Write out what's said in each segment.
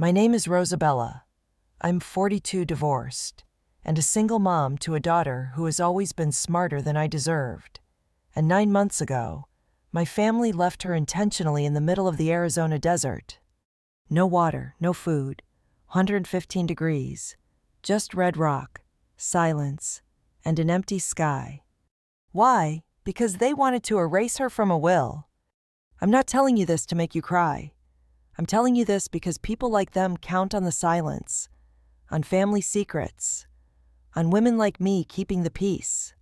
My name is Rosabella. I'm 42, divorced, and a single mom to a daughter who has always been smarter than I deserved. And 9 months ago, my family left her intentionally in the middle of the Arizona desert. No water, no food, 115 degrees, just red rock, silence, and an empty sky. Why? Because they wanted to erase her from a will. I'm not telling you this to make you cry. I'm telling you this because people like them count on the silence, on family secrets, on women like me keeping the peace.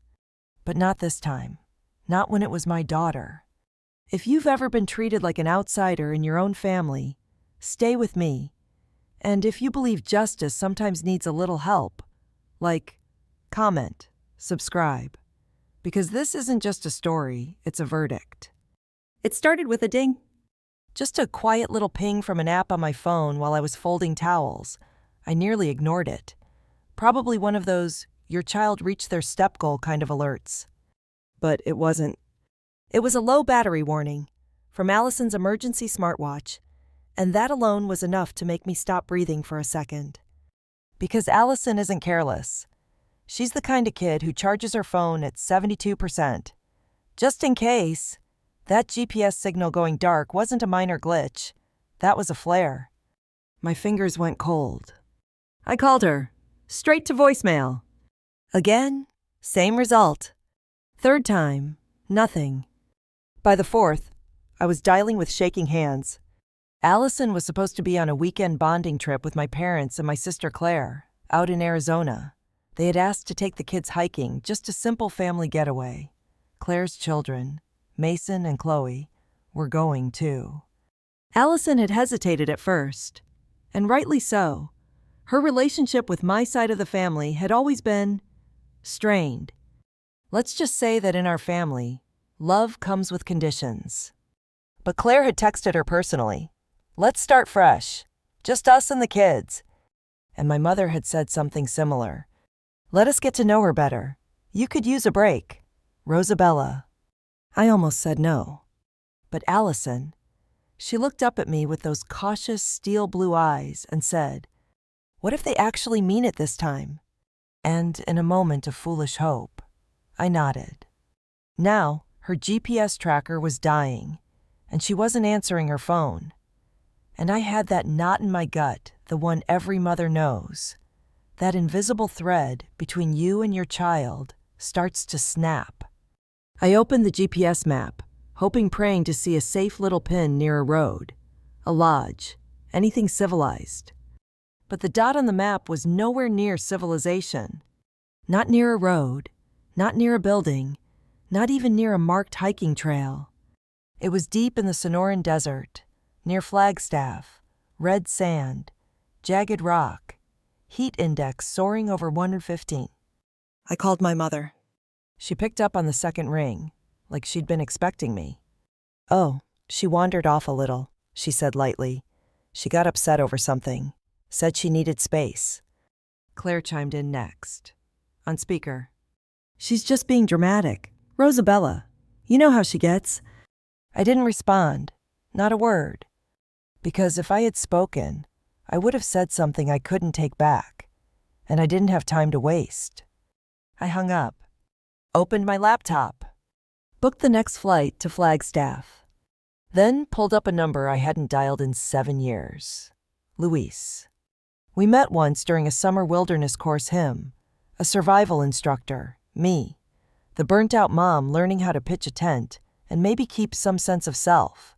But not this time. Not when it was my daughter. If you've ever been treated like an outsider in your own family, stay with me. And if you believe justice sometimes needs a little help, like, comment, subscribe. Because this isn't just a story, it's a verdict. It started with a ding. Just a quiet little ping from an app on my phone while I was folding towels. I nearly ignored it. Probably one of those, your child reached their step goal kind of alerts. But it wasn't. It was a low battery warning from Allison's emergency smartwatch, and that alone was enough to make me stop breathing for a second. Because Allison isn't careless. She's the kind of kid who charges her phone at 72%. Just in case. That GPS signal going dark wasn't a minor glitch. That was a flare. My fingers went cold. I called her. Straight to voicemail. Again, same result. Third time, nothing. By the fourth, I was dialing with shaking hands. Allison was supposed to be on a weekend bonding trip with my parents and my sister Claire, out in Arizona. They had asked to take the kids hiking, just a simple family getaway. Claire's children, Mason and Chloe, were going too. Allison had hesitated at first, and rightly so. Her relationship with my side of the family had always been strained. Let's just say that in our family, love comes with conditions. But Claire had texted her personally, "Let's start fresh, just us and the kids." And my mother had said something similar. "Let us get to know her better. You could use a break. Rosabella." I almost said no. But Allison, she looked up at me with those cautious steel blue eyes and said, "What if they actually mean it this time?" And in a moment of foolish hope, I nodded. Now, her GPS tracker was dying, and she wasn't answering her phone. And I had that knot in my gut, the one every mother knows. That invisible thread between you and your child starts to snap. I opened the GPS map, praying to see a safe little pin near a road, a lodge, anything civilized. But the dot on the map was nowhere near civilization. Not near a road, not near a building, not even near a marked hiking trail. It was deep in the Sonoran Desert, near Flagstaff, red sand, jagged rock, heat index soaring over 115. I called my mother. She picked up on the second ring, like she'd been expecting me. "Oh, she wandered off a little," she said lightly. "She got upset over something, said she needed space." Claire chimed in next, on speaker. "She's just being dramatic. Rosabella, you know how she gets." I didn't respond, not a word. Because if I had spoken, I would have said something I couldn't take back, and I didn't have time to waste. I hung up. Opened my laptop, booked the next flight to Flagstaff, then pulled up a number I hadn't dialed in 7 years. Luis. We met once during a summer wilderness course him, a survival instructor, me, the burnt-out mom learning how to pitch a tent and maybe keep some sense of self.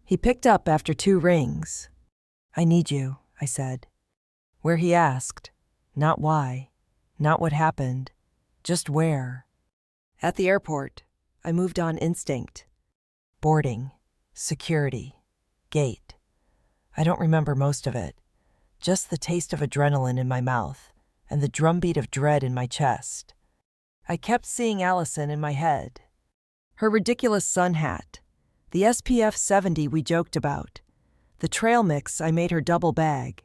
He picked up after 2 rings. "I need you," I said. Where he asked, not why, not what happened, just where. At the airport, I moved on instinct. Boarding, security, gate. I don't remember most of it, just the taste of adrenaline in my mouth and the drumbeat of dread in my chest. I kept seeing Allison in my head. Her ridiculous sun hat, the SPF 70 we joked about, the trail mix I made her double bag.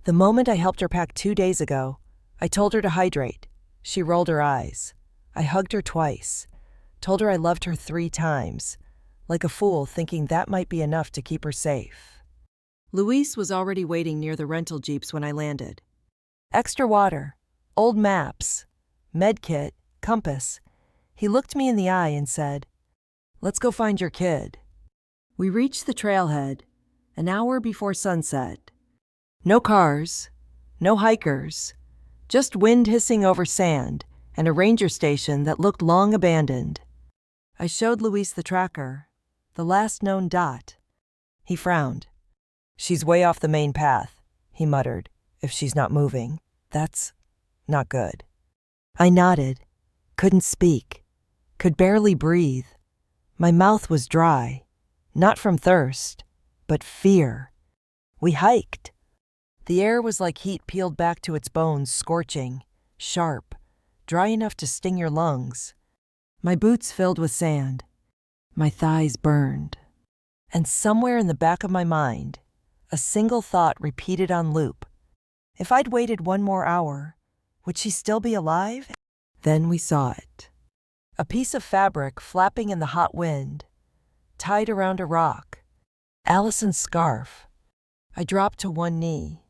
The moment I helped her pack 2 days ago, I told her to hydrate. She rolled her eyes. I hugged her twice, told her I loved her 3 times, like a fool thinking that might be enough to keep her safe. Luis was already waiting near the rental jeeps when I landed. Extra water, old maps, med kit, compass. He looked me in the eye and said, "Let's go find your kid." We reached the trailhead an hour before sunset. No cars, no hikers, just wind hissing over sand and a ranger station that looked long abandoned. I showed Luis the tracker, the last known dot. He frowned. "She's way off the main path," he muttered. "If she's not moving, that's not good." I nodded, couldn't speak, could barely breathe. My mouth was dry, not from thirst, but fear. We hiked. The air was like heat peeled back to its bones, scorching, sharp, dry enough to sting your lungs. My boots filled with sand. My thighs burned. And somewhere in the back of my mind, a single thought repeated on loop. If I'd waited one more hour, would she still be alive? Then we saw it. A piece of fabric flapping in the hot wind, tied around a rock. Allison's scarf. I dropped to one knee.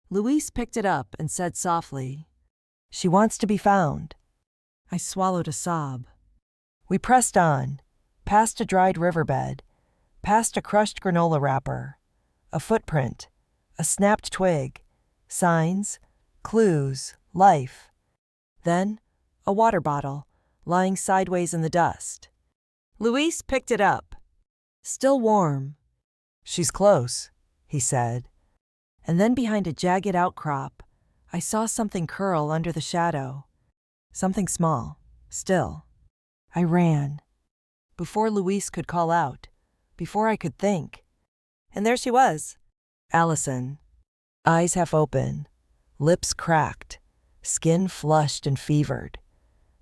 Luis picked it up and said softly, "She wants to be found." I swallowed a sob. We pressed on, past a dried riverbed, past a crushed granola wrapper, a footprint, a snapped twig, signs, clues, life. Then, a water bottle, lying sideways in the dust. Luis picked it up. Still warm. "She's close," he said. And then behind a jagged outcrop, I saw something curl under the shadow. Something small, still. I ran. Before Luis could call out, before I could think. And there she was. Allison. Eyes half open, lips cracked, skin flushed and fevered.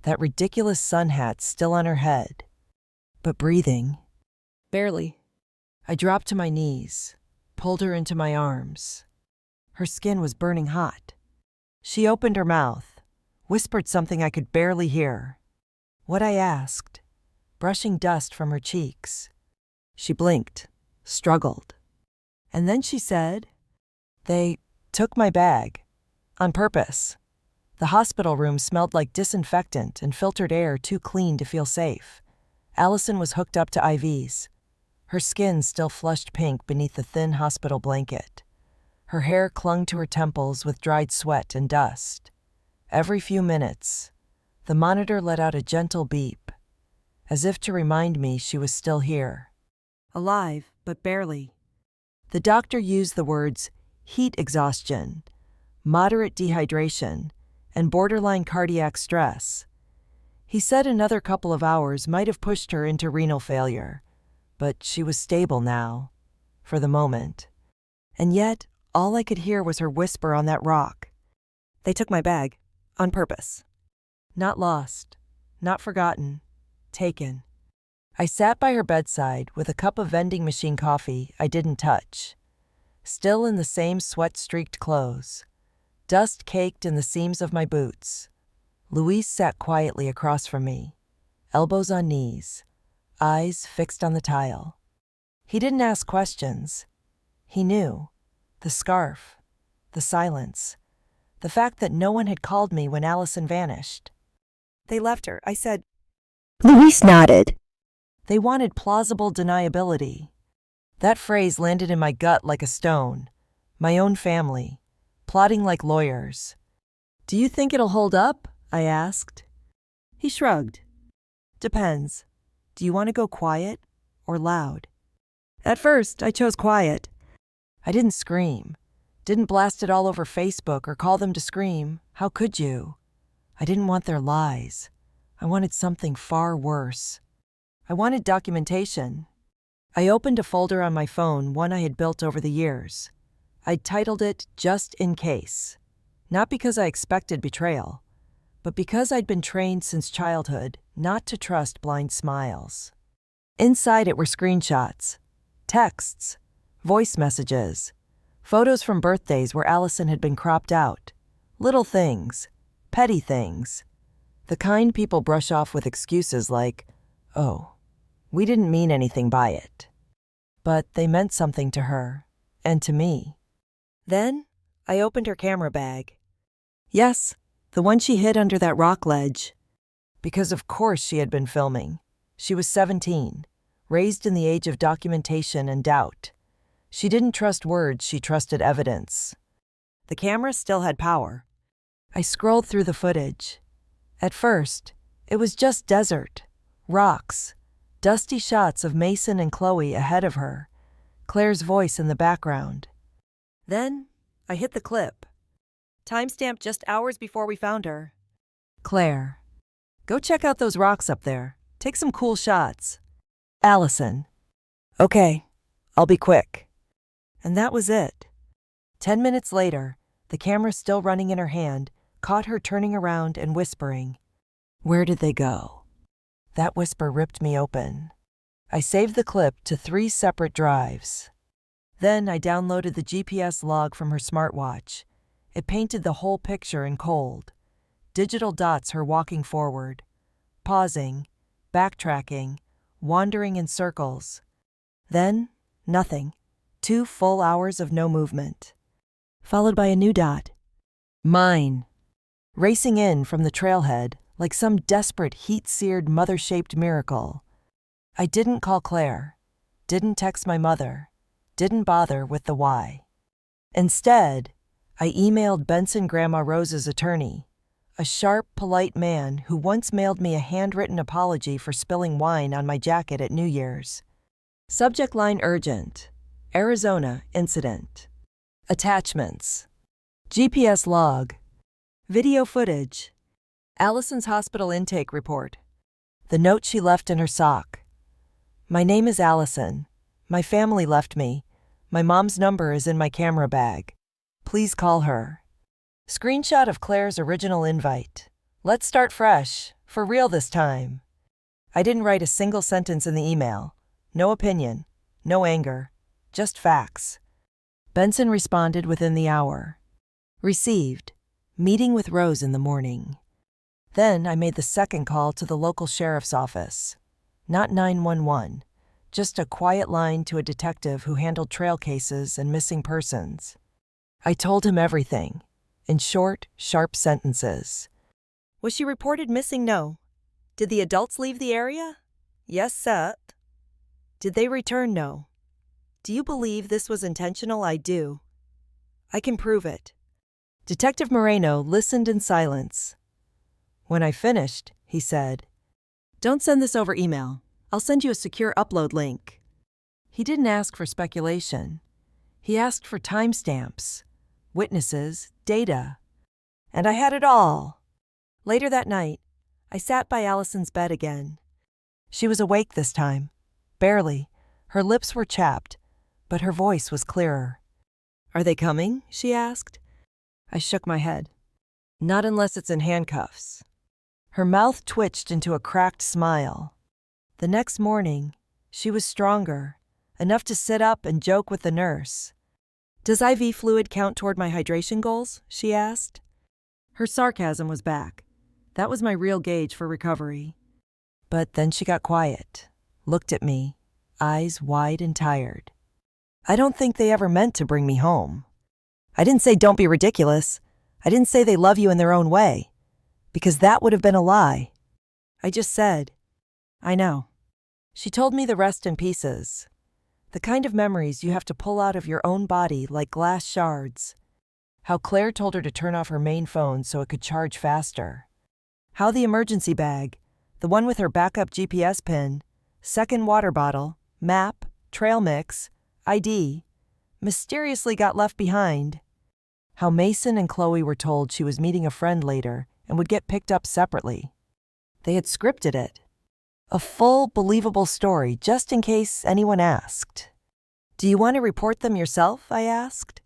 That ridiculous sun hat still on her head. But breathing. Barely. I dropped to my knees, pulled her into my arms. Her skin was burning hot. She opened her mouth, whispered something I could barely hear. What I asked, brushing dust from her cheeks. She blinked, struggled. And then she said, "They took my bag. On purpose." The hospital room smelled like disinfectant and filtered air too clean to feel safe. Allison was hooked up to IVs. Her skin still flushed pink beneath the thin hospital blanket. Her hair clung to her temples with dried sweat and dust. Every few minutes, the monitor let out a gentle beep, as if to remind me she was still here. Alive, but barely. The doctor used the words heat exhaustion, moderate dehydration, and borderline cardiac stress. He said another couple of hours might have pushed her into renal failure, but she was stable now, for the moment. And yet, all I could hear was her whisper on that rock. "They took my bag, on purpose." Not lost, not forgotten, taken. I sat by her bedside with a cup of vending machine coffee I didn't touch. Still in the same sweat-streaked clothes, dust caked in the seams of my boots. Luis sat quietly across from me, elbows on knees, eyes fixed on the tile. He didn't ask questions. He knew. The scarf, the silence, the fact that no one had called me when Allison vanished. "They left her," I said. Luis nodded. They wanted plausible deniability. That phrase landed in my gut like a stone. My own family, plotting like lawyers. "Do you think it'll hold up?" I asked. He shrugged. "Depends. Do you want to go quiet or loud?" At first, I chose quiet. I didn't scream, didn't blast it all over Facebook or call them to scream. How could you? I didn't want their lies. I wanted something far worse. I wanted documentation. I opened a folder on my phone, one I had built over the years. I'd titled it "Just in Case." Not because I expected betrayal, but because I'd been trained since childhood not to trust blind smiles. Inside it were screenshots, texts, voice messages, photos from birthdays where Allison had been cropped out, little things, petty things, the kind people brush off with excuses like, "Oh, we didn't mean anything by it." But they meant something to her, and to me. Then, I opened her camera bag. Yes, the one she hid under that rock ledge. Because of course she had been filming. She was 17, raised in the age of documentation and doubt. She didn't trust words, she trusted evidence. The camera still had power. I scrolled through the footage. At first, it was just desert, rocks, dusty shots of Mason and Chloe ahead of her, Claire's voice in the background. Then, I hit the clip. Timestamp just hours before we found her. Claire, go check out those rocks up there. Take some cool shots. Allison. Okay, I'll be quick. And that was it. 10 minutes later, the camera still running in her hand, caught her turning around and whispering. Where did they go? That whisper ripped me open. I saved the clip to 3 separate drives. Then I downloaded the GPS log from her smartwatch. It painted the whole picture in cold. Digital dots her walking forward, pausing, backtracking, wandering in circles. Then, nothing. 2 full hours of no movement. Followed by a new dot. Mine. Racing in from the trailhead like some desperate heat-seared mother-shaped miracle. I didn't call Claire, didn't text my mother, didn't bother with the why. Instead, I emailed Benson Grandma Rose's attorney, a sharp, polite man who once mailed me a handwritten apology for spilling wine on my jacket at New Year's. Subject line urgent. Arizona incident. Attachments. GPS log. Video footage. Allison's hospital intake report. The note she left in her sock. My name is Allison. My family left me. My mom's number is in my camera bag. Please call her. Screenshot of Claire's original invite. Let's start fresh, for real this time. I didn't write a single sentence in the email. No opinion, no anger, just facts. Benson responded within the hour. Received. Meeting with Rose in the morning. Then I made the second call to the local sheriff's office. Not 911, just a quiet line to a detective who handled trail cases and missing persons. I told him everything, in short, sharp sentences. Was she reported missing? No. Did the adults leave the area? Yes, sir. Did they return? No. Do you believe this was intentional? I do. I can prove it. Detective Moreno listened in silence. When I finished, he said, "Don't send this over email. I'll send you a secure upload link." He didn't ask for speculation. He asked for timestamps, witnesses, data. And I had it all. Later that night, I sat by Allison's bed again. She was awake this time. Barely. Her lips were chapped, but her voice was clearer. "Are they coming?" she asked. I shook my head. "Not unless it's in handcuffs." Her mouth twitched into a cracked smile. The next morning, she was stronger, enough to sit up and joke with the nurse. "Does IV fluid count toward my hydration goals?" she asked. Her sarcasm was back. That was my real gauge for recovery. But then she got quiet, looked at me, eyes wide and tired. "I don't think they ever meant to bring me home. I didn't say don't be ridiculous. I didn't say they love you in their own way, because that would have been a lie. I just said, I know." She told me the rest in pieces. The kind of memories you have to pull out of your own body like glass shards. How Claire told her to turn off her main phone so it could charge faster. How the emergency bag, the one with her backup GPS pin, second water bottle, map, trail mix, ID, mysteriously got left behind. How Mason and Chloe were told she was meeting a friend later and would get picked up separately. They had scripted it. A full, believable story just in case anyone asked. "Do you want to report them yourself?" I asked.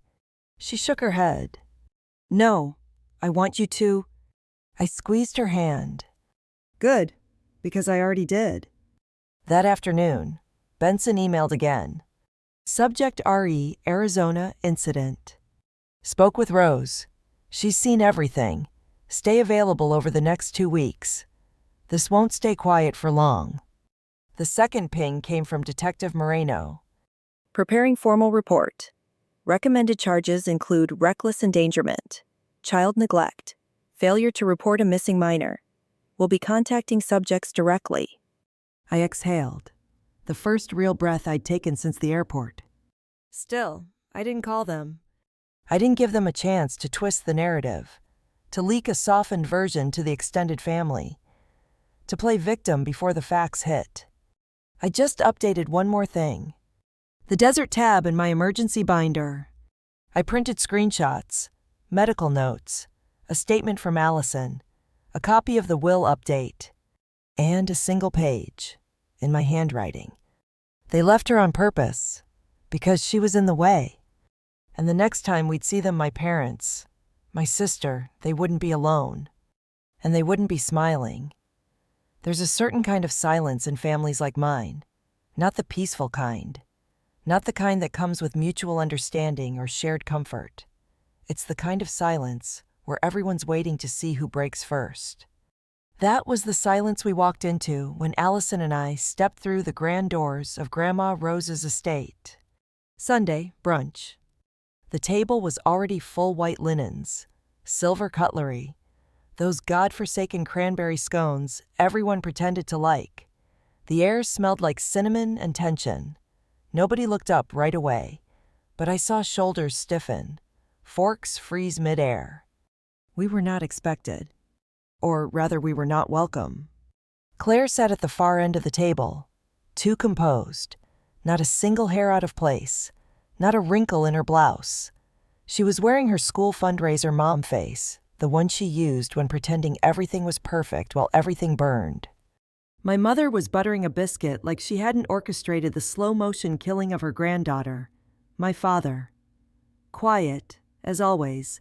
She shook her head. "No, I want you to." I squeezed her hand. "Good, because I already did." That afternoon, Benson emailed again. Subject RE Arizona incident. Spoke with Rose. She's seen everything. Stay available over the next 2 weeks. This won't stay quiet for long. The second ping came from Detective Moreno. Preparing formal report. Recommended charges include reckless endangerment, child neglect, failure to report a missing minor. We'll be contacting subjects directly. I exhaled, the first real breath I'd taken since the airport. Still, I didn't call them. I didn't give them a chance to twist the narrative, to leak a softened version to the extended family, to play victim before the facts hit. I just updated one more thing. The desert tab in my emergency binder. I printed screenshots, medical notes, a statement from Allison, a copy of the will update, and a single page, in my handwriting. They left her on purpose, because she was in the way. And the next time we'd see them, my parents, my sister, they wouldn't be alone. And they wouldn't be smiling. There's a certain kind of silence in families like mine, not the peaceful kind, not the kind that comes with mutual understanding or shared comfort. It's the kind of silence where everyone's waiting to see who breaks first. That was the silence we walked into when Allison and I stepped through the grand doors of Grandma Rose's estate. Sunday, brunch. The table was already full white linens, silver cutlery, those godforsaken cranberry scones everyone pretended to like. The air smelled like cinnamon and tension. Nobody looked up right away, but I saw shoulders stiffen, forks freeze midair. We were not expected. Or rather, we were not welcome. Claire sat at the far end of the table, too composed, not a single hair out of place, not a wrinkle in her blouse. She was wearing her school fundraiser mom face, the one she used when pretending everything was perfect while everything burned. My mother was buttering a biscuit like she hadn't orchestrated the slow-motion killing of her granddaughter. My father, quiet, as always,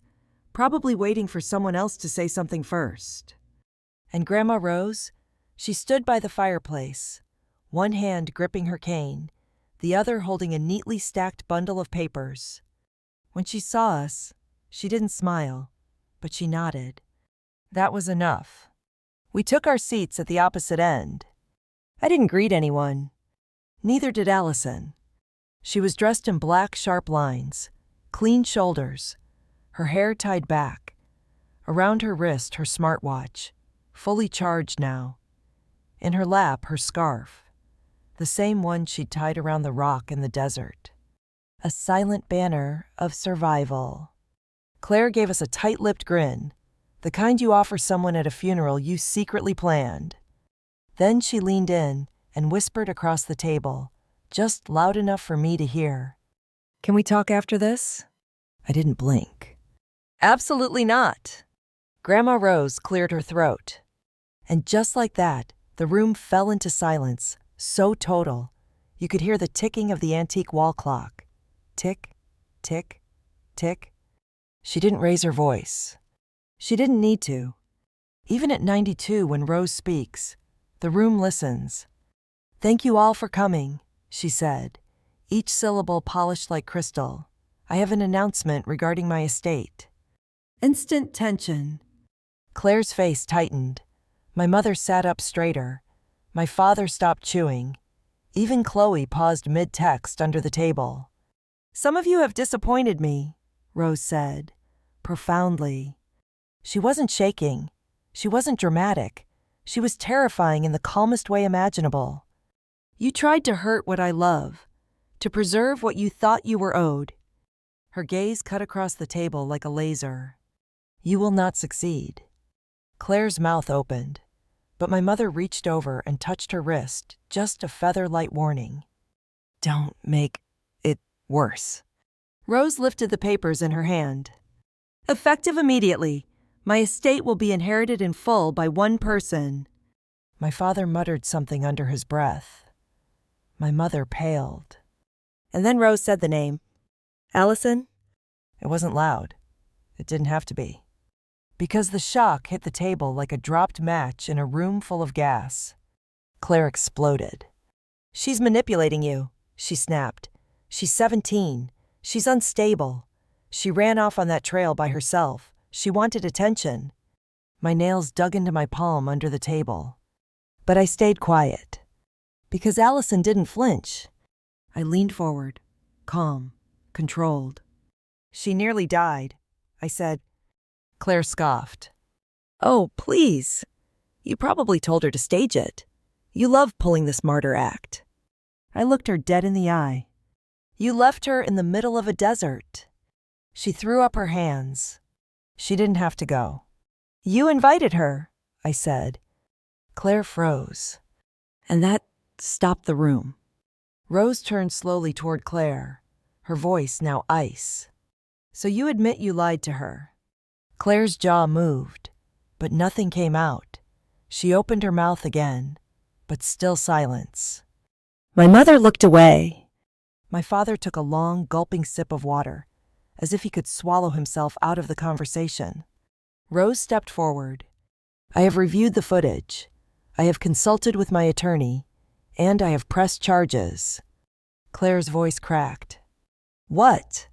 probably waiting for someone else to say something first. And Grandma Rose, she stood by the fireplace, one hand gripping her cane, the other holding a neatly stacked bundle of papers. When she saw us, she didn't smile, but she nodded. That was enough. We took our seats at the opposite end. I didn't greet anyone. Neither did Allison. She was dressed in black, sharp lines, clean shoulders, her hair tied back. Around her wrist, her smartwatch, fully charged now. In her lap, her scarf, the same one she'd tied around the rock in the desert. A silent banner of survival. Claire gave us a tight-lipped grin, the kind you offer someone at a funeral you secretly planned. Then she leaned in and whispered across the table, just loud enough for me to hear. "Can we talk after this?" I didn't blink. "Absolutely not." Grandma Rose cleared her throat. And just like that, the room fell into silence, so total, you could hear the ticking of the antique wall clock. Tick, tick, tick. She didn't raise her voice. She didn't need to. Even at 92, when Rose speaks, the room listens. "Thank you all for coming," she said, each syllable polished like crystal. "I have an announcement regarding my estate." Instant tension. Claire's face tightened. My mother sat up straighter. My father stopped chewing. Even Chloe paused mid-text under the table. "Some of you have disappointed me," Rose said, profoundly. She wasn't shaking. She wasn't dramatic. She was terrifying in the calmest way imaginable. "You tried to hurt what I love, to preserve what you thought you were owed." Her gaze cut across the table like a laser. "You will not succeed." Claire's mouth opened, but my mother reached over and touched her wrist, just a feather-light warning. "Don't make it worse." Rose lifted the papers in her hand. "Effective immediately. My estate will be inherited in full by one person." My father muttered something under his breath. My mother paled. And then Rose said the name. "Allison?" It wasn't loud. It didn't have to be. Because the shock hit the table like a dropped match in a room full of gas. Claire exploded. "She's manipulating you," she snapped. "She's 17. She's unstable. She ran off on that trail by herself. She wanted attention." My nails dug into my palm under the table. But I stayed quiet. Because Allison didn't flinch. I leaned forward, calm, controlled. She nearly died, I said. Claire scoffed. Oh, please. You probably told her to stage it. You love pulling this martyr act. I looked her dead in the eye. You left her in the middle of a desert. She threw up her hands. She didn't have to go. You invited her, I said. Claire froze. And that stopped the room. Rose turned slowly toward Claire, her voice now ice. So you admit you lied to her. Claire's jaw moved, but nothing came out. She opened her mouth again, but still silence. My mother looked away. My father took a long, gulping sip of water, as if he could swallow himself out of the conversation. Rose stepped forward. I have reviewed the footage. I have consulted with my attorney, and I have pressed charges. Claire's voice cracked. What?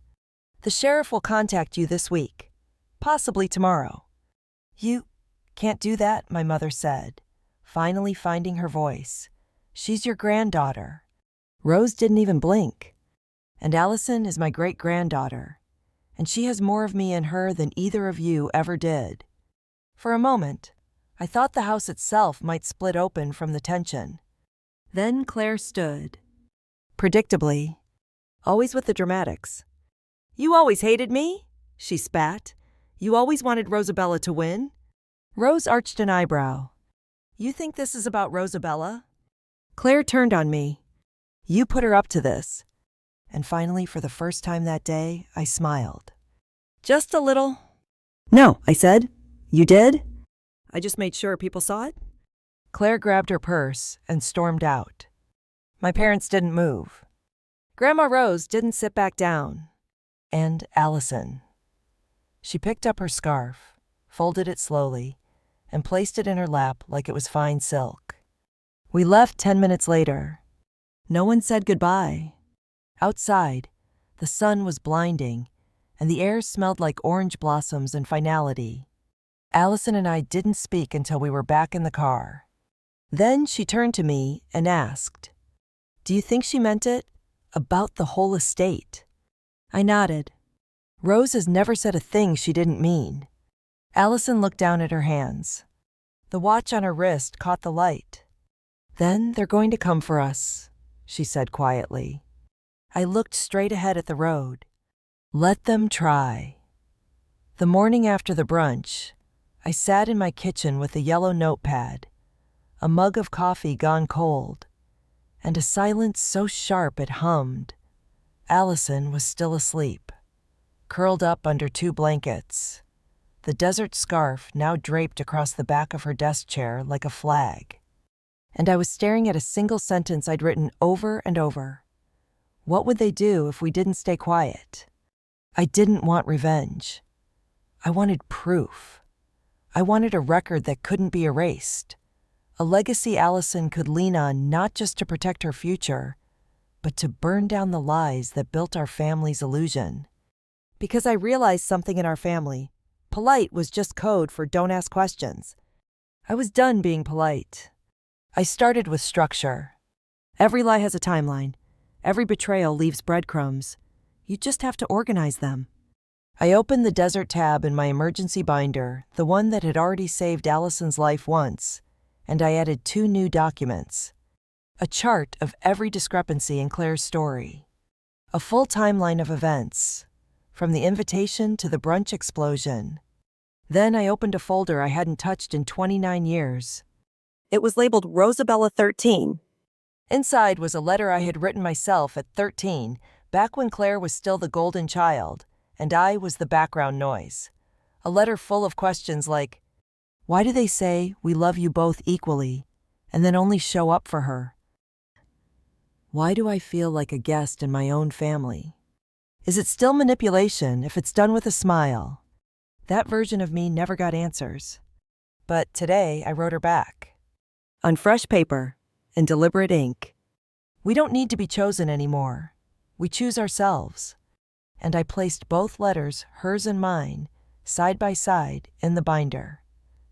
The sheriff will contact you this week, possibly tomorrow. You can't do that, my mother said, finally finding her voice. She's your granddaughter. Rose didn't even blink. And Allison is my great-granddaughter, and she has more of me in her than either of you ever did. For a moment, I thought the house itself might split open from the tension. Then Claire stood. Predictably, always with the dramatics. You always hated me, she spat. You always wanted Rosabella to win. Rose arched an eyebrow. You think this is about Rosabella? Claire turned on me. You put her up to this. And finally, for the first time that day, I smiled. Just a little. No, I said. You did? I just made sure people saw it. Claire grabbed her purse and stormed out. My parents didn't move. Grandma Rose didn't sit back down. And Allison. She picked up her scarf, folded it slowly, and placed it in her lap like it was fine silk. We left 10 minutes later. No one said goodbye. Outside, the sun was blinding, and the air smelled like orange blossoms and finality. Allison and I didn't speak until we were back in the car. Then she turned to me and asked, Do you think she meant it? About the whole estate? I nodded. Rose has never said a thing she didn't mean. Allison looked down at her hands. The watch on her wrist caught the light. Then they're going to come for us, she said quietly. I looked straight ahead at the road. Let them try. The morning after the brunch, I sat in my kitchen with a yellow notepad, a mug of coffee gone cold, and a silence so sharp it hummed. Allison was still asleep, curled up under 2 blankets, the desert scarf now draped across the back of her desk chair like a flag. And I was staring at a single sentence I'd written over and over. What would they do if we didn't stay quiet? I didn't want revenge. I wanted proof. I wanted a record that couldn't be erased. A legacy Allison could lean on not just to protect her future, but to burn down the lies that built our family's illusion. Because I realized something in our family. Polite was just code for don't ask questions. I was done being polite. I started with structure. Every lie has a timeline. Every betrayal leaves breadcrumbs. You just have to organize them. I opened the desert tab in my emergency binder, the one that had already saved Allison's life once, and I added 2 new documents. A chart of every discrepancy in Claire's story. A full timeline of events, from the invitation to the brunch explosion. Then I opened a folder I hadn't touched in 29 years. It was labeled Rosabella 13. Inside was a letter I had written myself at 13, back when Claire was still the golden child, and I was the background noise. A letter full of questions like, why do they say we love you both equally, and then only show up for her? Why do I feel like a guest in my own family? Is it still manipulation if it's done with a smile? That version of me never got answers. But today I wrote her back. On fresh paper and deliberate ink. We don't need to be chosen anymore. We choose ourselves. And I placed both letters, hers and mine, side by side in the binder.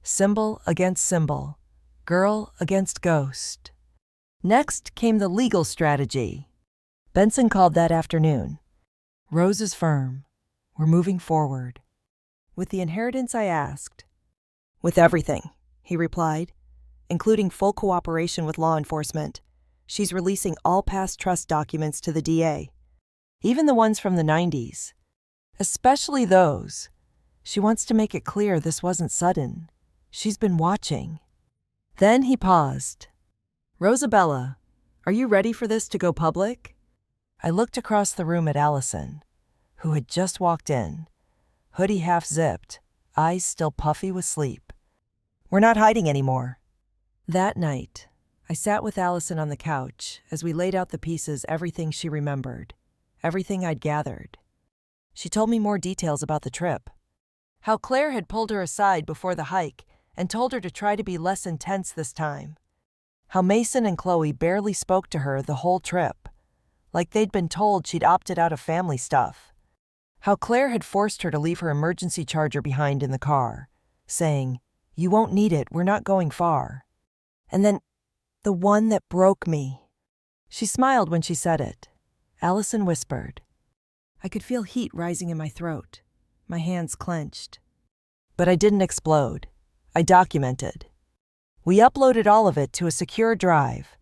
Symbol against symbol. Girl against ghost. Next came the legal strategy. Benson called that afternoon. Rose is firm. We're moving forward. With the inheritance, I asked. With everything, he replied, including full cooperation with law enforcement. She's releasing all past trust documents to the DA, even the ones from the 90s. Especially those. She wants to make it clear this wasn't sudden. She's been watching. Then he paused. Rosabella, are you ready for this to go public? I looked across the room at Allison, who had just walked in, hoodie half zipped, eyes still puffy with sleep. We're not hiding anymore. That night, I sat with Allison on the couch as we laid out the pieces, everything she remembered, everything I'd gathered. She told me more details about the trip. How Claire had pulled her aside before the hike and told her to try to be less intense this time. How Mason and Chloe barely spoke to her the whole trip, like they'd been told she'd opted out of family stuff. How Claire had forced her to leave her emergency charger behind in the car, saying, "You won't need it, we're not going far." And then, the one that broke me. She smiled when she said it. Allison whispered. I could feel heat rising in my throat, my hands clenched. But I didn't explode. I documented. We uploaded all of it to a secure drive.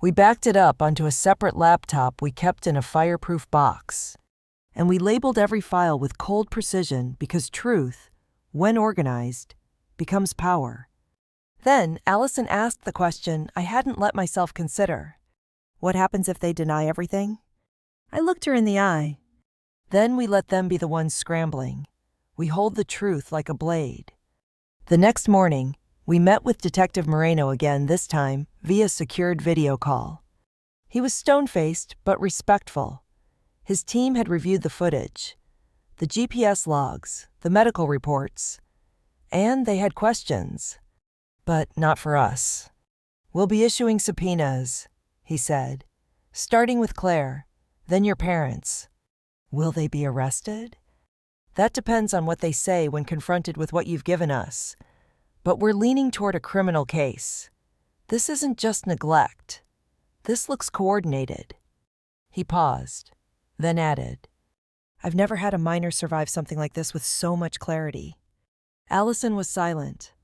We backed it up onto a separate laptop we kept in a fireproof box. And we labeled every file with cold precision because truth, when organized, becomes power. Then Allison asked the question I hadn't let myself consider. What happens if they deny everything? I looked her in the eye. Then we let them be the ones scrambling. We hold the truth like a blade. The next morning, we met with Detective Moreno again, this time via secured video call. He was stone-faced but respectful. His team had reviewed the footage, the GPS logs, the medical reports, and they had questions. But not for us. We'll be issuing subpoenas, he said, starting with Claire, then your parents. Will they be arrested? That depends on what they say when confronted with what you've given us. But we're leaning toward a criminal case. This isn't just neglect. This looks coordinated. He paused, then added, I've never had a minor survive something like this with so much clarity. Allison was silent,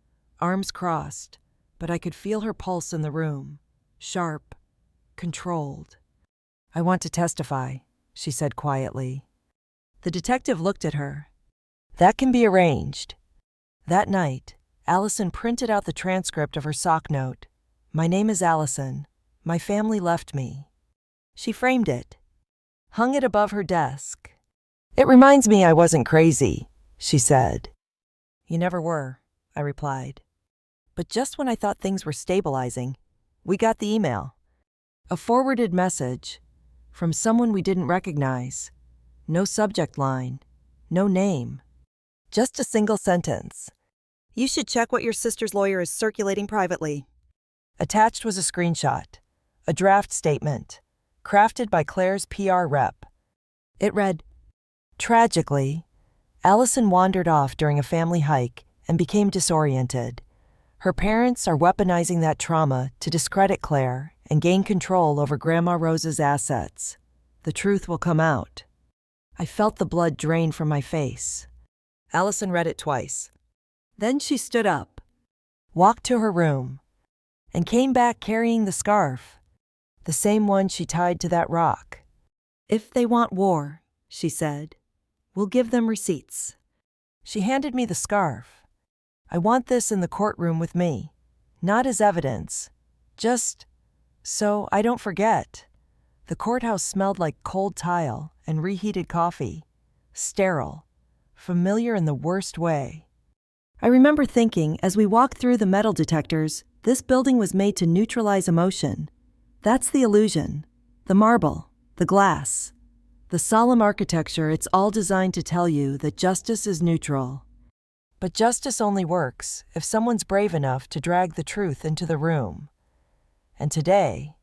arms crossed, but I could feel her pulse in the room, sharp, controlled. I want to testify, she said quietly. The detective looked at her. That can be arranged. That night, Allison printed out the transcript of her sock note. My name is Allison. My family left me. She framed it, hung it above her desk. It reminds me I wasn't crazy, she said. You never were, I replied. But just when I thought things were stabilizing, we got the email. A forwarded message from someone we didn't recognize. No subject line, no name. Just a single sentence. You should check what your sister's lawyer is circulating privately. Attached was a screenshot, a draft statement, crafted by Claire's PR rep. It read, Tragically, Allison wandered off during a family hike and became disoriented. Her parents are weaponizing that trauma to discredit Claire and gain control over Grandma Rose's assets. The truth will come out. I felt the blood drain from my face. Allison read it twice. Then she stood up, walked to her room, and came back carrying the scarf, the same one she tied to that rock. If they want war, she said, we'll give them receipts. She handed me the scarf. I want this in the courtroom with me, not as evidence, just so I don't forget. The courthouse smelled like cold tile and reheated coffee, sterile, familiar in the worst way. I remember thinking, as we walked through the metal detectors, this building was made to neutralize emotion. That's the illusion. The marble, the glass, the solemn architecture, it's all designed to tell you that justice is neutral. But justice only works if someone's brave enough to drag the truth into the room. And today,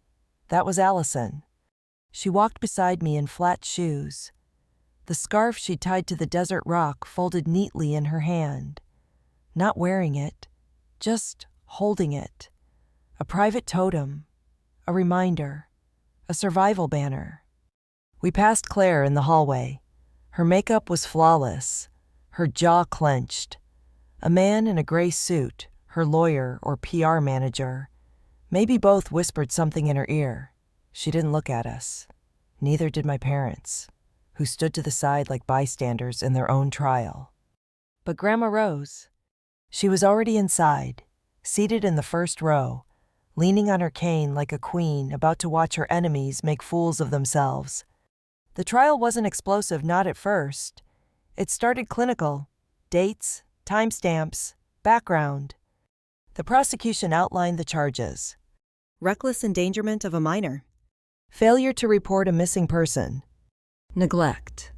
that was Allison. She walked beside me in flat shoes, the scarf she tied to the desert rock folded neatly in her hand. Not wearing it, just holding it. A private totem, a reminder, a survival banner. We passed Claire in the hallway, Her makeup was flawless, her jaw clenched. A man in a gray suit, her lawyer or PR manager, maybe both, whispered something in her ear. She didn't look at us. Neither did my parents, who stood to the side like bystanders in their own trial. But Grandma Rose, she was already inside, seated in the first row, leaning on her cane like a queen about to watch her enemies make fools of themselves. The trial wasn't explosive, not at first. It started clinical. Dates, timestamps, background. The prosecution outlined the charges. Reckless endangerment of a minor. Failure to report a missing person. Neglect.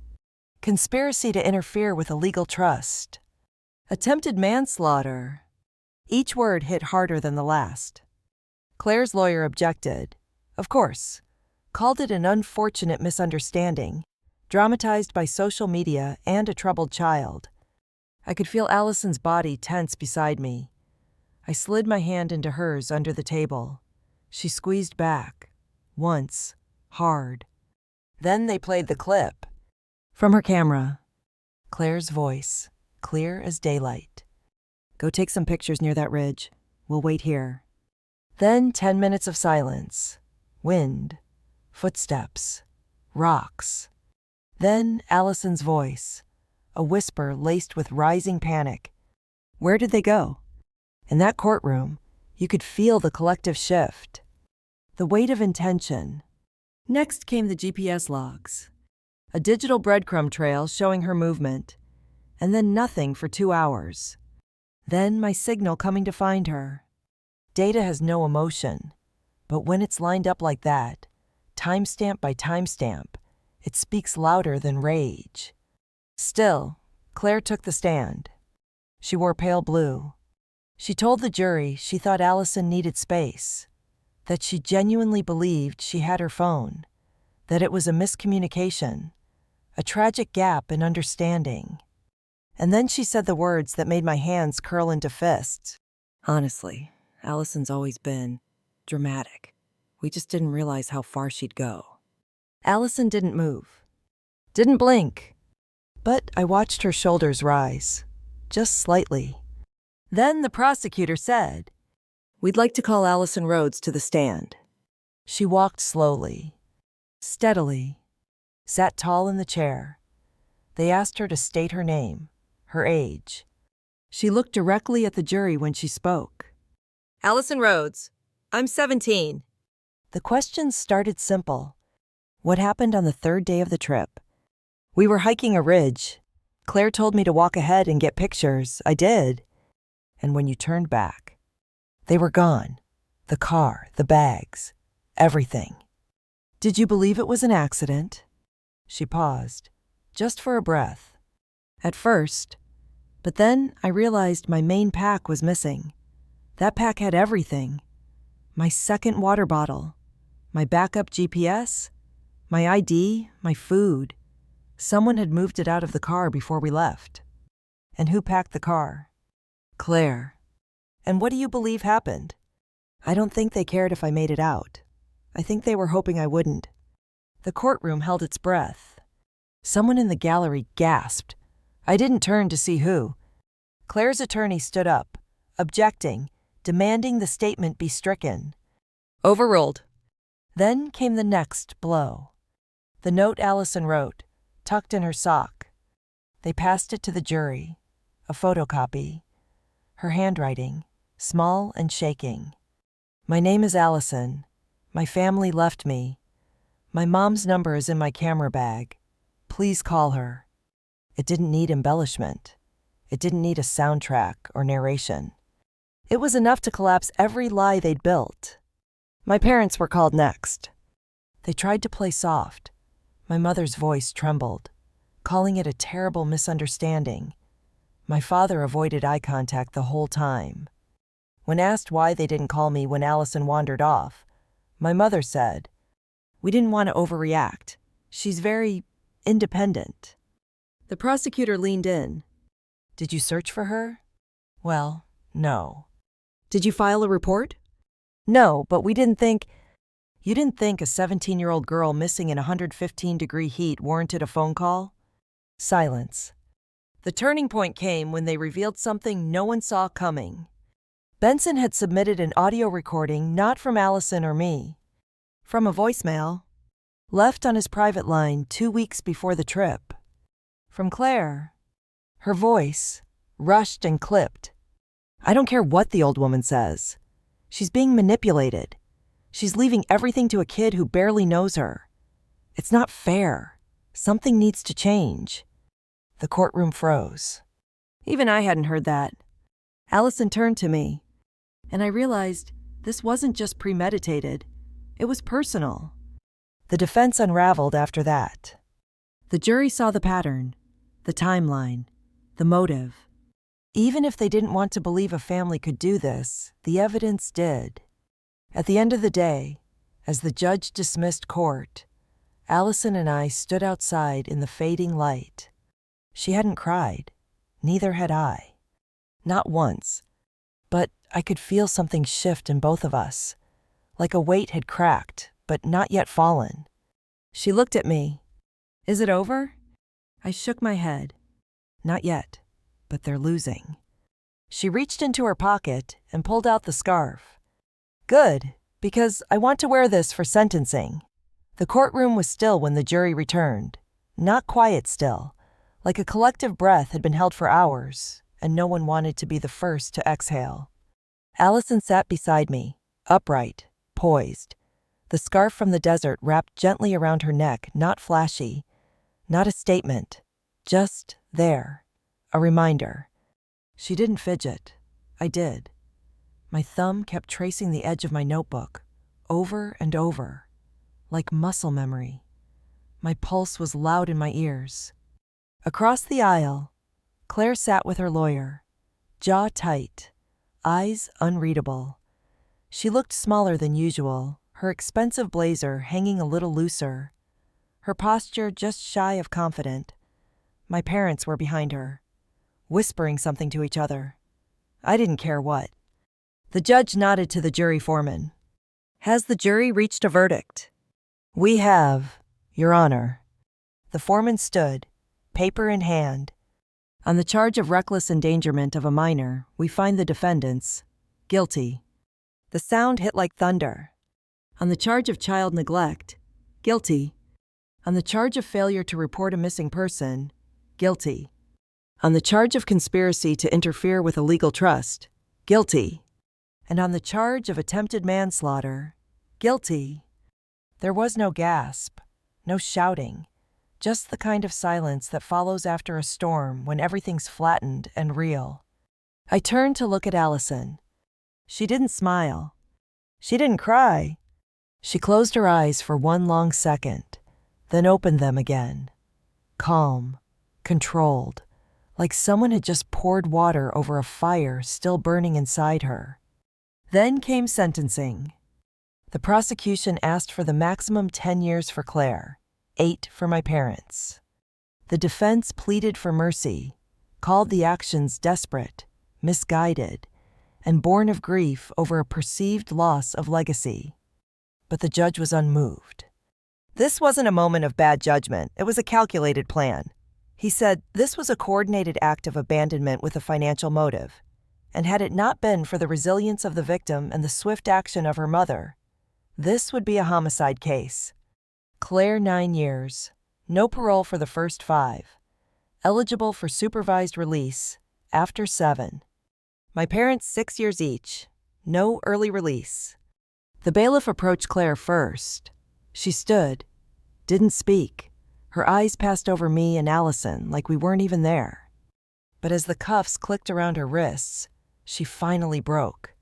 Conspiracy to interfere with a legal trust. Attempted manslaughter. Each word hit harder than the last. Claire's lawyer objected. Of course. Called it an unfortunate misunderstanding, dramatized by social media and a troubled child. I could feel Allison's body tense beside me. I slid my hand into hers under the table. She squeezed back. Once. Hard. Then they played the clip. From her camera. Claire's voice, clear as daylight. Go take some pictures near that ridge. We'll wait here. Then 10 minutes of silence. Wind. Footsteps. Rocks. Then Allison's voice, a whisper laced with rising panic. Where did they go? In that courtroom, you could feel the collective shift. The weight of intention. Next came the GPS logs. A digital breadcrumb trail showing her movement. And then nothing for 2 hours. Then my signal coming to find her. Data has no emotion. But when it's lined up like that, timestamp by timestamp, it speaks louder than rage. Still, Claire took the stand. She wore pale blue. She told the jury she thought Allison needed space, that she genuinely believed she had her phone, that it was a miscommunication, a tragic gap in understanding. And then she said the words that made my hands curl into fists. Honestly, Allison's always been dramatic. We just didn't realize how far she'd go. Allison didn't move. Didn't blink. But I watched her shoulders rise. Just slightly. Then the prosecutor said, "We'd like to call Allison Rhodes to the stand." She walked slowly, steadily, sat tall in the chair. They asked her to state her name, her age. She looked directly at the jury when she spoke. "Allison Rhodes, I'm 17. The questions started simple. What happened on the third day of the trip? We were hiking a ridge. Claire told me to walk ahead and get pictures. I did. And when you turned back, they were gone. The car, the bags, everything. Did you believe it was an accident?" She paused, just for a breath. At first. But then I realized my main pack was missing. That pack had everything. My second water bottle, my backup GPS, my ID, my food. Someone had moved it out of the car before we left. And who packed the car? Claire. And what do you believe happened? I don't think they cared if I made it out. I think they were hoping I wouldn't. The courtroom held its breath. Someone in the gallery gasped. I didn't turn to see who. Claire's attorney stood up, objecting, demanding the statement be stricken. Overruled. Then came the next blow. The note Allison wrote, tucked in her sock. They passed it to the jury, a photocopy. Her handwriting, small and shaking. My name is Allison. My family left me. My mom's number is in my camera bag. Please call her. It didn't need embellishment. It didn't need a soundtrack or narration. It was enough to collapse every lie they'd built. My parents were called next. They tried to play soft. My mother's voice trembled, calling it a terrible misunderstanding. My father avoided eye contact the whole time. When asked why they didn't call me when Allison wandered off, my mother said, "We didn't want to overreact. She's very independent." The prosecutor leaned in. "Did you search for her?" "Well, no." "Did you file a report?" "No, but we didn't think—" "You didn't think a 17-year-old girl missing in 115-degree heat warranted a phone call?" Silence. The turning point came when they revealed something no one saw coming. Benson had submitted an audio recording not from Allison or me, from a voicemail left on his private line 2 weeks before the trip. From Claire. Her voice, rushed and clipped. I don't care what the old woman says. She's being manipulated. She's leaving everything to a kid who barely knows her. It's not fair. Something needs to change. The courtroom froze. Even I hadn't heard that. Allison turned to me, and I realized this wasn't just premeditated. It was personal. The defense unraveled after that. The jury saw the pattern, the timeline, the motive. Even if they didn't want to believe a family could do this, the evidence did. At the end of the day, as the judge dismissed court, Allison and I stood outside in the fading light. She hadn't cried. Neither had I. Not once. But I could feel something shift in both of us, like a weight had cracked, but not yet fallen. She looked at me. Is it over? I shook my head. Not yet, but they're losing. She reached into her pocket and pulled out the scarf. Good, because I want to wear this for sentencing. The courtroom was still when the jury returned. Not quiet still, like a collective breath had been held for hours, and no one wanted to be the first to exhale. Allison sat beside me, upright, poised. The scarf from the desert wrapped gently around her neck, not flashy, not a statement, just there, a reminder. She didn't fidget. I did. My thumb kept tracing the edge of my notebook, over and over, like muscle memory. My pulse was loud in my ears. Across the aisle, Claire sat with her lawyer, jaw tight, eyes unreadable. She looked smaller than usual, her expensive blazer hanging a little looser, her posture just shy of confident. My parents were behind her, whispering something to each other. I didn't care what. The judge nodded to the jury foreman. Has the jury reached a verdict? We have, Your Honor. The foreman stood, paper in hand. On the charge of reckless endangerment of a minor, we find the defendants guilty. The sound hit like thunder. On the charge of child neglect, guilty. On the charge of failure to report a missing person, guilty. On the charge of conspiracy to interfere with a legal trust, guilty. And on the charge of attempted manslaughter, guilty. There was no gasp, no shouting, just the kind of silence that follows after a storm when everything's flattened and real. I turned to look at Allison. She didn't smile. She didn't cry. She closed her eyes for one long second, then opened them again. Calm, controlled, like someone had just poured water over a fire still burning inside her. Then came sentencing. The prosecution asked for the maximum 10 years for Claire, 8 for my parents. The defense pleaded for mercy, called the actions desperate, misguided, and born of grief over a perceived loss of legacy. But the judge was unmoved. This wasn't a moment of bad judgment, it was a calculated plan. He said this was a coordinated act of abandonment with a financial motive, and had it not been for the resilience of the victim and the swift action of her mother, this would be a homicide case. Claire 9 years, no parole for the first 5, eligible for supervised release after 7. My parents 6 years each, no early release. The bailiff approached Claire first. She stood, didn't speak. Her eyes passed over me and Allison like we weren't even there. But as the cuffs clicked around her wrists, she finally broke.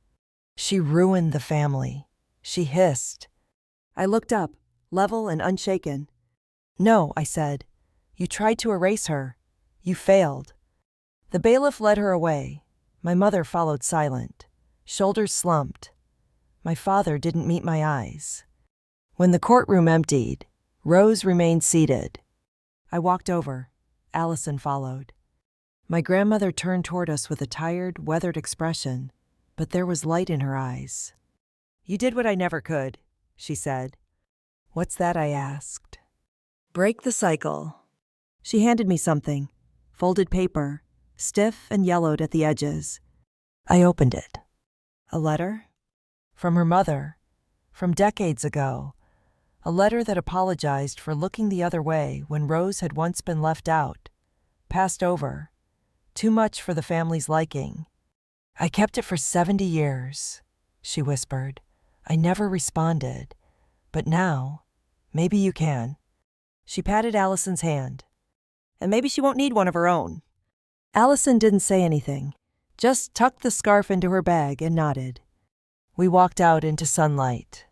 She ruined the family. She hissed. I looked up, level and unshaken. No, I said. You tried to erase her. You failed. The bailiff led her away. My mother followed silent, shoulders slumped. My father didn't meet my eyes. When the courtroom emptied, Rose remained seated. I walked over. Allison followed. My grandmother turned toward us with a tired, weathered expression, but there was light in her eyes. You did what I never could, she said. What's that? I asked. Break the cycle. She handed me something, folded paper, stiff and yellowed at the edges. I opened it. A letter? From her mother, from decades ago. A letter that apologized for looking the other way when Rose had once been left out, passed over, too much for the family's liking. I kept it for 70 years, she whispered. I never responded. But now, maybe you can. She patted Allison's hand. And maybe she won't need one of her own. Allison didn't say anything, just tucked the scarf into her bag and nodded. We walked out into sunlight.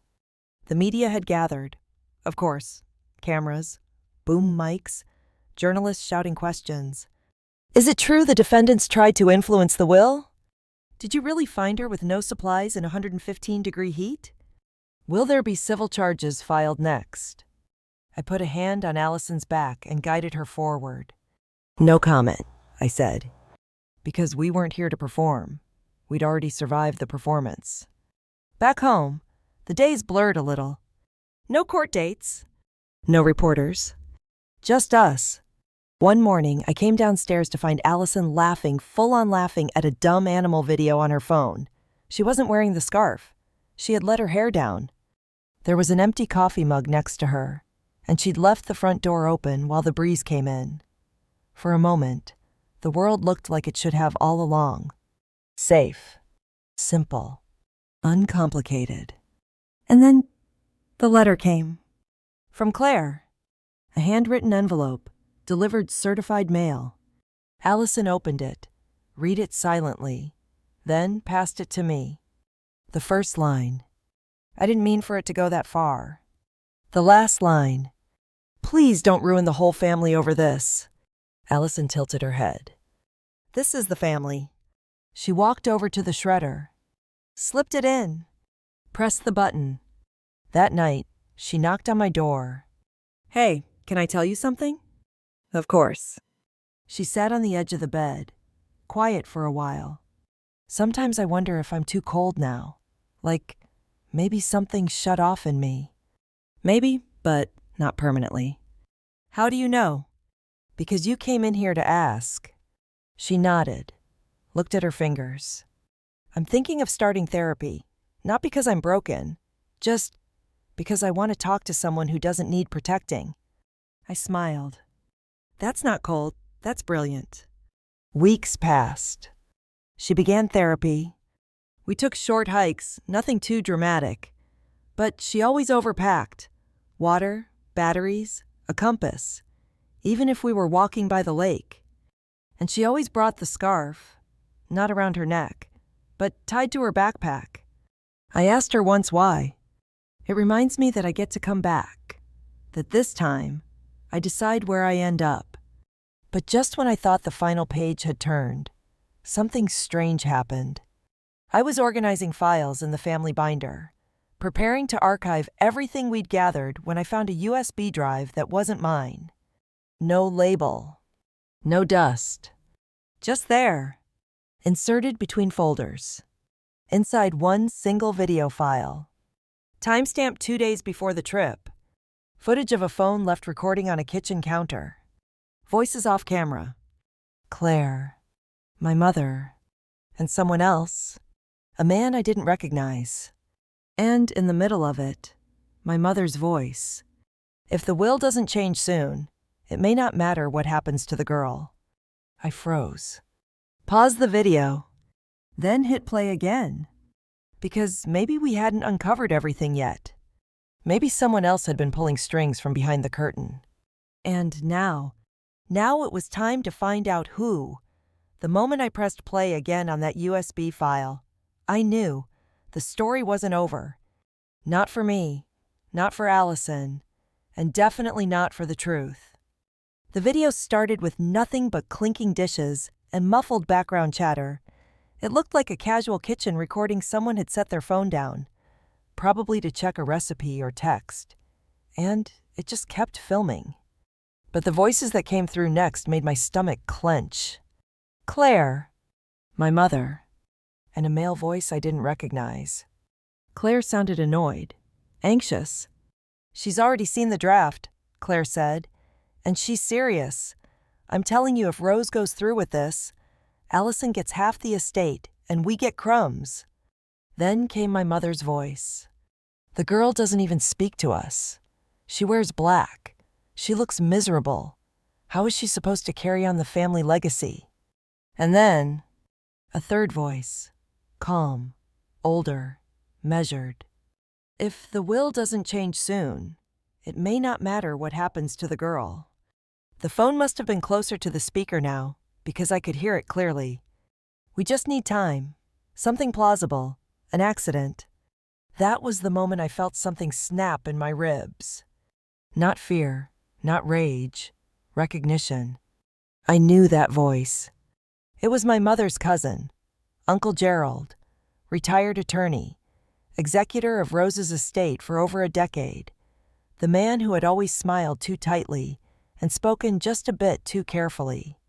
The media had gathered. Of course, cameras, boom mics, journalists shouting questions. Is it true the defendants tried to influence the will? Did you really find her with no supplies in 115-degree heat? Will there be civil charges filed next? I put a hand on Allison's back and guided her forward. No comment, I said. Because we weren't here to perform. We'd already survived the performance. Back home, the days blurred a little. No court dates. No reporters. Just us. One morning, I came downstairs to find Allison laughing, full-on laughing at a dumb animal video on her phone. She wasn't wearing the scarf. She had let her hair down. There was an empty coffee mug next to her, and she'd left the front door open while the breeze came in. For a moment, the world looked like it should have all along. Safe. Simple. Uncomplicated. And then the letter came. From Claire. A handwritten envelope, delivered certified mail. Allison opened it, read it silently, then passed it to me. The first line. I didn't mean for it to go that far. The last line. Please don't ruin the whole family over this. Allison tilted her head. This is the family. She walked over to the shredder, slipped it in, pressed the button. That night, she knocked on my door. Hey, can I tell you something? Of course. She sat on the edge of the bed, quiet for a while. Sometimes I wonder if I'm too cold now. Like, maybe something shut off in me. Maybe, but not permanently. How do you know? Because you came in here to ask. She nodded, looked at her fingers. I'm thinking of starting therapy, not because I'm broken, just because I want to talk to someone who doesn't need protecting. I smiled. That's not cold, that's brilliant. Weeks passed. She began therapy. We took short hikes, nothing too dramatic. But she always overpacked. Water, batteries, a compass. Even if we were walking by the lake. And she always brought the scarf, not around her neck, but tied to her backpack. I asked her once why. It reminds me that I get to come back. That this time, I decide where I end up. But just when I thought the final page had turned, something strange happened. I was organizing files in the family binder, preparing to archive everything we'd gathered when I found a USB drive that wasn't mine. No label. No dust. Just there, inserted between folders. Inside one single video file. Timestamped 2 days before the trip. Footage of a phone left recording on a kitchen counter. Voices off camera. Claire. My mother. And someone else. A man I didn't recognize. And in the middle of it, my mother's voice. If the will doesn't change soon, it may not matter what happens to the girl. I froze. Paused the video. Then hit play again. Because maybe we hadn't uncovered everything yet. Maybe someone else had been pulling strings from behind the curtain. And now it was time to find out who. The moment I pressed play again on that USB file, I knew the story wasn't over. Not for me, not for Allison, and definitely not for the truth. The video started with nothing but clinking dishes and muffled background chatter. It looked like a casual kitchen recording someone had set their phone down, probably to check a recipe or text. And it just kept filming. But the voices that came through next made my stomach clench. Claire, my mother, and a male voice I didn't recognize. Claire sounded annoyed, anxious. She's already seen the draft, Claire said, and she's serious. I'm telling you, if Rose goes through with this, Allison gets half the estate and we get crumbs." Then came my mother's voice. "The girl doesn't even speak to us. She wears black. She looks miserable. How is she supposed to carry on the family legacy?" And then, a third voice, calm, older, measured. "If the will doesn't change soon, it may not matter what happens to the girl." The phone must have been closer to the speaker now, because I could hear it clearly. "We just need time. Something plausible. An accident." That was the moment I felt something snap in my ribs. Not fear, not rage, recognition. I knew that voice. It was my mother's cousin, Uncle Gerald, retired attorney, executor of Rose's estate for over a decade, the man who had always smiled too tightly and spoken just a bit too carefully.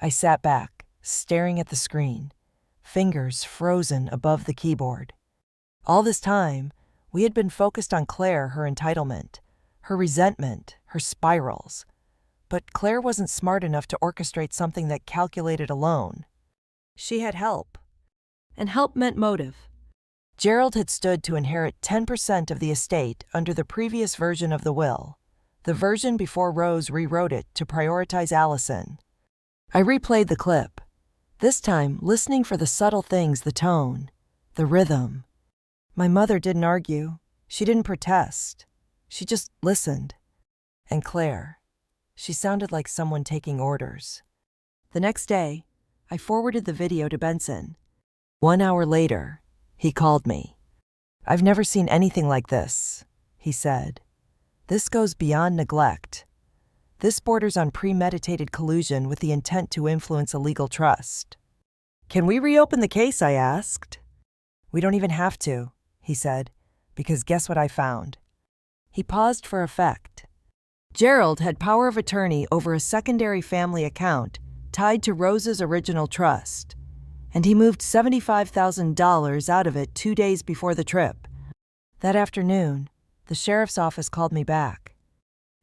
I sat back, staring at the screen, fingers frozen above the keyboard. All this time, we had been focused on Claire, her entitlement, her resentment, her spirals. But Claire wasn't smart enough to orchestrate something that calculated alone. She had help. And help meant motive. Gerald had stood to inherit 10% of the estate under the previous version of the will, the version before Rose rewrote it to prioritize Allison. I replayed the clip, this time listening for the subtle things, the tone, the rhythm. My mother didn't argue. She didn't protest. She just listened. And Claire, she sounded like someone taking orders. The next day, I forwarded the video to Benson. 1 hour later, he called me. "I've never seen anything like this," he said. "This goes beyond neglect. This borders on premeditated collusion with the intent to influence a legal trust." "Can we reopen the case?" I asked. "We don't even have to," he said, "because guess what I found?" He paused for effect. Gerald had power of attorney over a secondary family account tied to Rose's original trust, and he moved $75,000 out of it 2 days before the trip. That afternoon, the sheriff's office called me back.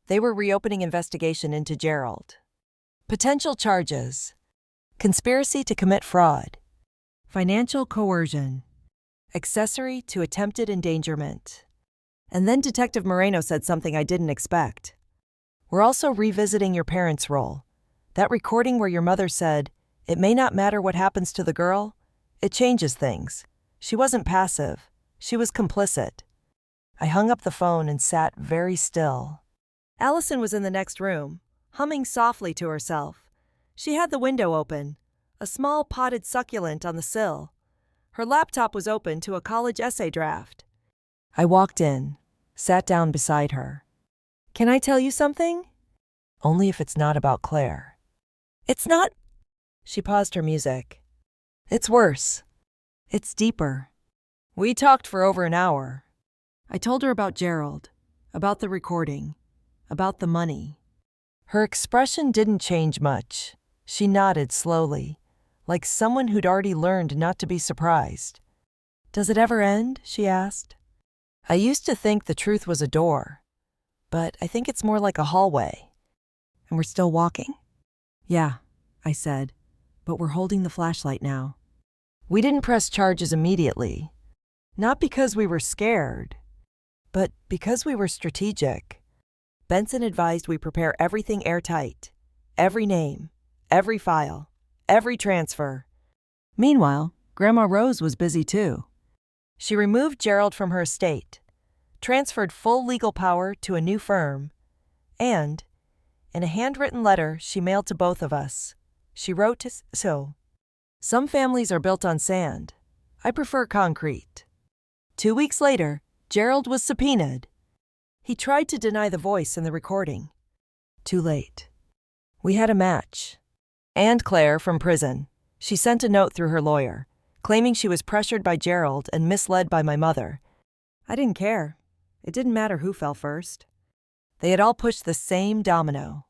They were reopening investigation into Gerald. Potential charges: conspiracy to commit fraud, financial coercion, accessory to attempted endangerment. And then Detective Moreno said something I didn't expect. "We're also revisiting your parents' role. That recording where your mother said, 'It may not matter what happens to the girl,' it changes things. She wasn't passive. She was complicit." I hung up the phone and sat very still. Allison was in the next room, humming softly to herself. She had the window open, a small potted succulent on the sill. Her laptop was open to a college essay draft. I walked in, sat down beside her. "Can I tell you something?" "Only if it's not about Claire." "It's not." She paused her music. "It's worse. It's deeper." We talked for over an hour. I told her about Gerald, about the recording, about the money. Her expression didn't change much. She nodded slowly, like someone who'd already learned not to be surprised. "Does it ever end?" she asked. I used to think the truth was a door, but I think it's more like a hallway. "And we're still walking?" "Yeah," I said, "but we're holding the flashlight now." We didn't press charges immediately, not because we were scared, but because we were strategic. Benson advised we prepare everything airtight, every name, every file, every transfer. Meanwhile, Grandma Rose was busy too. She removed Gerald from her estate, transferred full legal power to a new firm, and, in a handwritten letter she mailed to both of us, she wrote to so. "Some families are built on sand. I prefer concrete." 2 weeks later, Gerald was subpoenaed. He tried to deny the voice in the recording. Too late. We had a match. And Claire from prison. She sent a note through her lawyer, claiming she was pressured by Gerald and misled by my mother. I didn't care. It didn't matter who fell first. They had all pushed the same domino.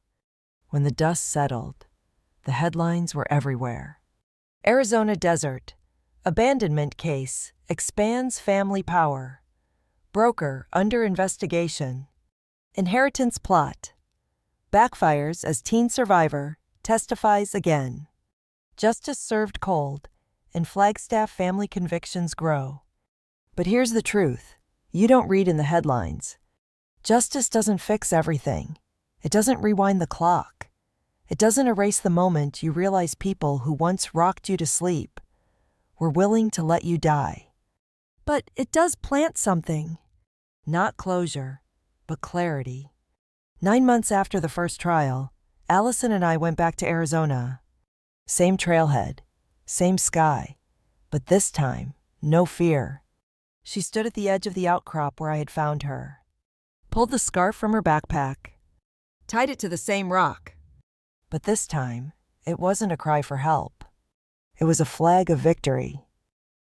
When the dust settled, the headlines were everywhere. Arizona desert. Abandonment case expands family power. Broker under investigation. Inheritance plot. Backfires as teen survivor testifies again. Justice served cold, and Flagstaff family convictions grow. But here's the truth. You don't read in the headlines. Justice doesn't fix everything. It doesn't rewind the clock. It doesn't erase the moment you realize people who once rocked you to sleep were willing to let you die. But it does plant something. Not closure, but clarity. 9 months after the first trial, Allison and I went back to Arizona. Same trailhead, same sky, but this time, no fear. She stood at the edge of the outcrop where I had found her, pulled the scarf from her backpack, tied it to the same rock. But this time, it wasn't a cry for help. It was a flag of victory.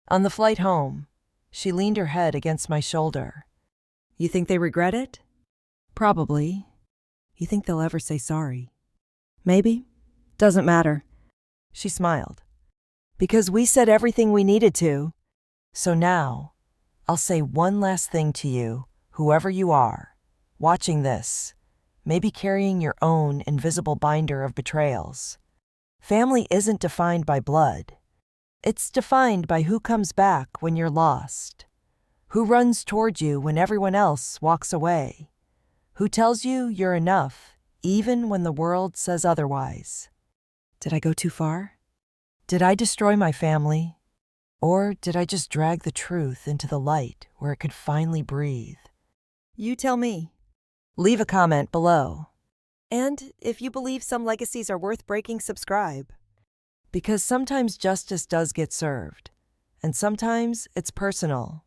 On the flight home, she leaned her head against my shoulder. You think they regret it? Probably. You think they'll ever say sorry? Maybe. Doesn't matter. She smiled. Because we said everything we needed to. So now, I'll say one last thing to you, whoever you are, watching this, maybe carrying your own invisible binder of betrayals. Family isn't defined by blood. It's defined by who comes back when you're lost, who runs toward you when everyone else walks away, who tells you you're enough even when the world says otherwise. Did I go too far? Did I destroy my family? Or did I just drag the truth into the light where it could finally breathe? You tell me. Leave a comment below. And if you believe some legacies are worth breaking, subscribe. Because sometimes justice does get served, and sometimes it's personal.